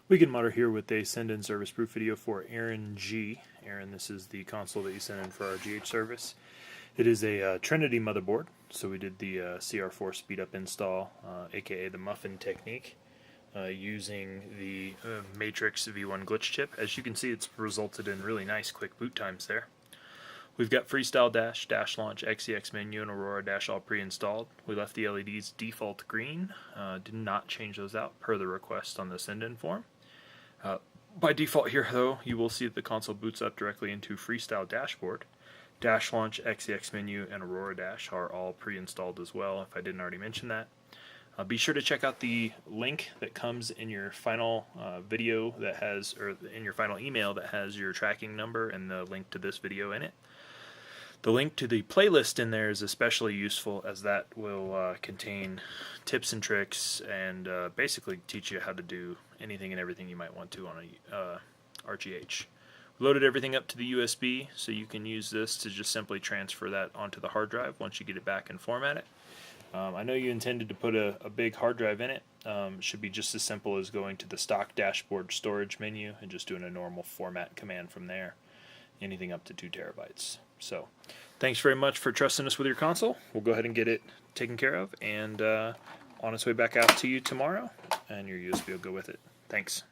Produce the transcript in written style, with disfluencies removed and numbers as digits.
Weekend Modder here with a send-in service proof video for Aaron G. Aaron, this is the console that you sent in for our GH service. It is a Trinity motherboard, so we did the CR4 speed up install, aka the Muffin technique, using the Matrix V1 glitch chip. As you can see, it's resulted in really nice quick boot times there. We've got Freestyle Dash, Dash Launch, XEX menu, and Aurora Dash all pre-installed. We left the LEDs default green, did not change those out per the request on the send-in form. By default here, though, you will see that the console boots up directly into Freestyle Dashboard. Dash Launch, XEX menu, and Aurora Dash are all pre-installed as well, if I didn't already mention that. Be sure to check out the link that comes in your final video that has, or in your final email that has your tracking number and the link to this video in it. The link to the playlist in there is especially useful, as that will contain tips and tricks and basically teach you how to do anything and everything you might want to on a RGH. We loaded everything up to the USB, so you can use this to just simply transfer that onto the hard drive once you get it back and format it. I know you intended to put a big hard drive in it. It should be just as simple as going to the stock dashboard storage menu and just doing a normal format command from there. Anything up to 2 terabytes. So, thanks very much for trusting us with your console. We'll go ahead and get it taken care of and on its way back out to you tomorrow, and your USB will go with it. Thanks.